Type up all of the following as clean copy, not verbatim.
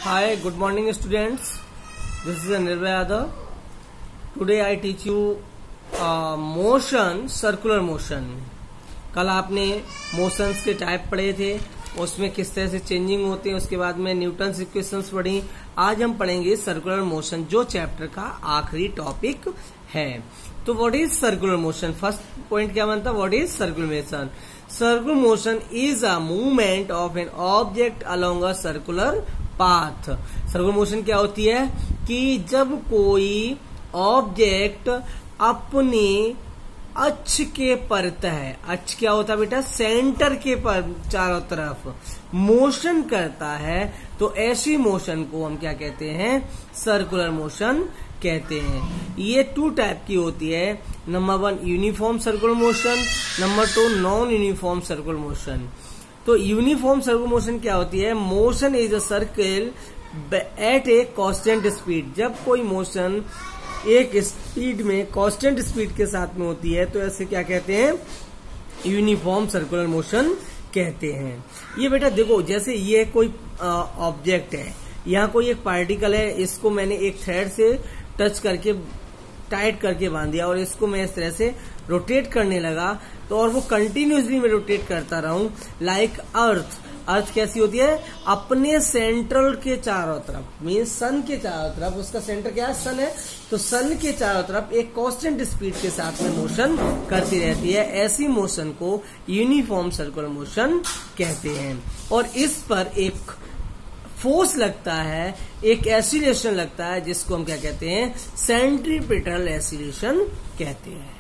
Hi, good morning students. This is Anirbhay Yadav. Today I teach you motion, circular motion. कल आपने motions के type पढ़े थे, उसमें किस तरह से चेंजिंग होते हैं, उसके बाद में न्यूटन्स इक्वेशंस पढ़ी. आज हम पढ़ेंगे सर्कुलर मोशन, जो चैप्टर का आखिरी टॉपिक है. तो what is circular motion? First point क्या बनता है? What is circular motion? Circular motion is a movement of an object along a circular path. Circular motion क्या होती है कि जब कोई ऑब्जेक्ट अपने अक्ष के परतः, अक्ष क्या होता है बेटा? सेंटर के पर चारों तरफ मोशन करता है, तो ऐसी मोशन को हम क्या कहते हैं? सर्कुलर मोशन कहते हैं. ये टू टाइप की होती है. Number 1 uniform circular motion, number 2 non uniform circular motion. तो यूनिफॉर्म सर्कुलर मोशन क्या होती है? Motion is a circle eight a constant speed. जब कोई मोशन एक स्पीड में कांस्टेंट स्पीड के साथ में होती है तो ऐसे क्या कहते हैं? यूनिफॉर्म सर्कुलर मोशन कहते हैं. ये बेटा देखो, जैसे ये कोई ऑब्जेक्ट है, यहाँ कोई एक पार्टिकल है, इसको मैंने एक थ्रेड से टच करके टाइट करके बांध दिया और इसको मैं इस तरह से रोटेट करने लगा, तो और वो कंटिन्यूसली मैं रोटेट करता रहूं. Like earth. अर्थ कैसी होती है? अपने सेंट्रल के चारों तरफ, मीन सन के चारों तरफ, उसका सेंटर क्या है? सन है, तो सन के चारों तरफ एक कांस्टेंट स्पीड के साथ में मोशन करती रहती है. ऐसी मोशन को यूनिफॉर्म सर्कुलर मोशन कहते हैं. और इस पर एक फोर्स लगता है, एक एसिलेशन लगता है, जिसको हम क्या कहते हैं? सेंट्रीपिटल एसिलेशन कहते हैं.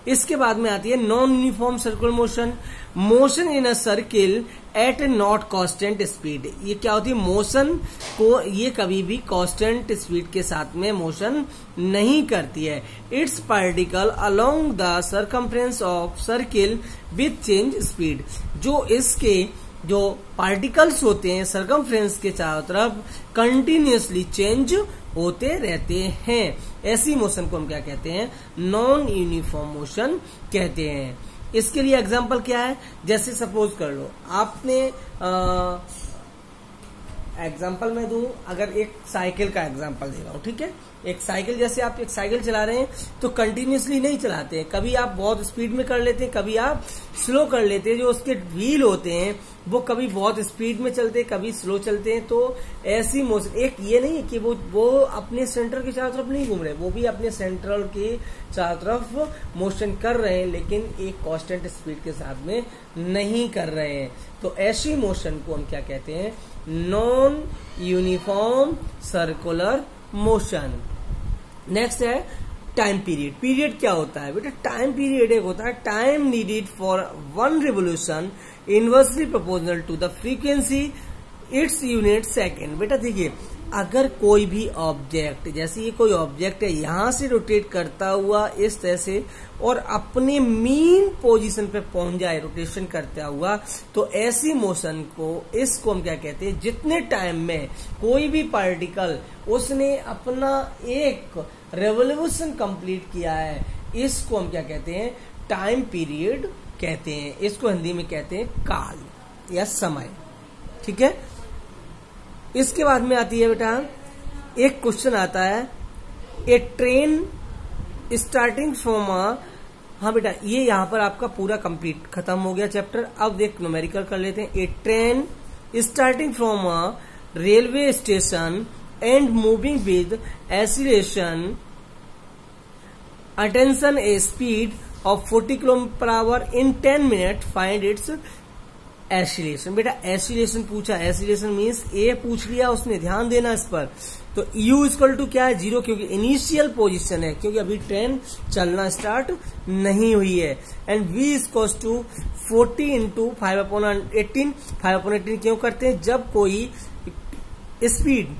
इसके बाद में आती है non uniform circular motion. Motion in a circle eight A not constant speed. ये क्या होती है? मोशन को ये कभी भी कांस्टेंट स्पीड के साथ में मोशन नहीं करती है. It's particle along the circumference of circle with change speed. जो इसके जो पार्टिकल्स होते हैं सरकमफ्रेंस के चारों तरफ कंटिन्यूसली चेंज होते रहते हैं. ऐसी मोशन को हम क्या कहते हैं? नॉन यूनिफॉर्म मोशन कहते हैं. इसके लिए एग्जांपल क्या है? जैसे सपोज कर लो, आपने एग्जांपल में दूं, अगर एक साइकिल का एग्जांपल दे रहा हूं, ठीक है? एक साइकिल, जैसे आप एक साइकिल चला रहे हैं तो कंटिन्यूसली नहीं चलाते हैं, कभी आप बहुत स्पीड में कर लेते हैं, कभी आप स्लो कर लेते हैं. जो उसके व्हील होते हैं वो कभी बहुत स्पीड में चलते हैं, कभी स्लो चलते हैं. तो ऐसी मोशन, एक ये नहीं है कि वो अपने सेंटर के चारों तरफ नहीं घूम रहे, वो भी अपने सेंट्रल के चारों तरफ मोशन कर रहे हैं, लेकिन एक कांस्टेंट स्पीड के साथ में नहीं कर रहे हैं. तो ऐसी मोशन को हम क्या कहते हैं? Non uniform circular motion. Next है टाइम पीरियड. पीरियड क्या होता है बेटा? टाइम पीरियड एक होता है time needed for one revolution inversely proportional to the frequency its unit second. बेटा देखिए, अगर कोई भी ऑब्जेक्ट, जैसे ये कोई ऑब्जेक्ट है, यहां से रोटेट करता हुआ इस तरह से और अपने मीन पोजीशन पे पहुंच जाए रोटेशन करता हुआ, तो ऐसी मोशन को, इसको हम क्या कहते हैं? जितने टाइम में कोई भी पार्टिकल उसने अपना एक रेवोल्यूशन कंप्लीट किया है, इसको हम क्या कहते हैं? टाइम पीरियड कहते हैं. इसको हिंदी में कहते हैं काल या समय. ठीक है? इसके बाद में आती है बेटा, एक क्वेश्चन आता है, ए ट्रेन स्टार्टिंग फ्रॉम हाँ बेटा, ये यहां पर आपका पूरा कंप्लीट खत्म हो गया चैप्टर. अब देख न्यूमेरिकल कर लेते हैं. A train starting from railway station and moving with acceleration attains a speed of 40 km/h in 10 minute find its acceleration. बेटा एसिलेशन पूछा, एसिलेशन मीन्स ए पूछ लिया उसने, ध्यान देना इस पर. तो U इक्वल टू क्या है? 0, क्योंकि इनिशियल पोजीशन है, क्योंकि अभी ट्रेन चलना स्टार्ट नहीं हुई है. And V equal to 40 into 5/18. 5/18 क्यों करते हैं? जब कोई स्पीड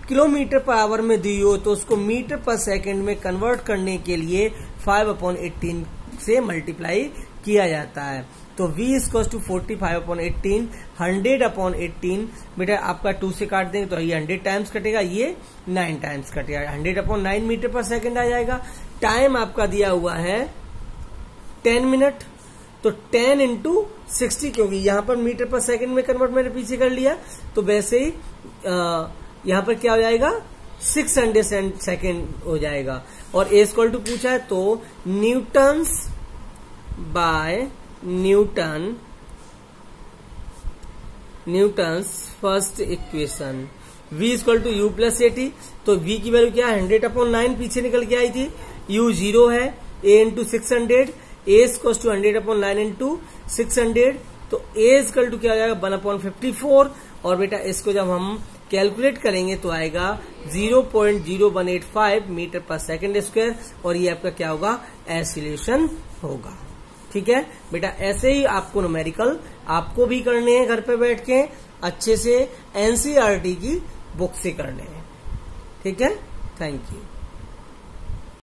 km/h में दी हो तो उसको मीटर/सेकंड में कन्वर्ट करने के लिए 5/18 से मल्टीप्लाई किया जाता है. तो V इक्वल टू 40 5/18 100/18. बेटा आपका 2 से काट देंगे तो ये 100 टाइम्स कटेगा, ये 9 टाइम्स कटेगा. 100/9 मीटर/सेकंड आ जाएगा. टाइम आपका दिया हुआ है 10 मिनट. तो 10 इंटू 60, क्योंकि यहाँ पर मीटर पर सेकंड में कन्वर्ट मैंने पीछे कर लिया, तो वैसे ही यहाँ पर क्या हो जाएगा 600 सेकेंड हो जाएगा। और ए इक्वल टू पूछा है तो Newton's by Newton's first equation, v equal to u plus 80, तो v की वैल्यू क्या है 100/9 पीछे निकल के आई थी, u 0 है, a into 600, a equal to 100/9 into 600, तो a इक्वल टू क्या हो जाएगा 1/54, और बेटा इसको जब हम कैलकुलेट करेंगे तो आएगा 0.0185 मीटर पर सेकंड स्क्वायर, और ये आपका क्या होगा एसिलेशन होगा। ठीक है बेटा, ऐसे ही आपको न्यूमेरिकल आपको भी करने हैं घर पे बैठ के, अच्छे से एनसीईआरटी की बुक से करने हैं। ठीक है, थैंक यू।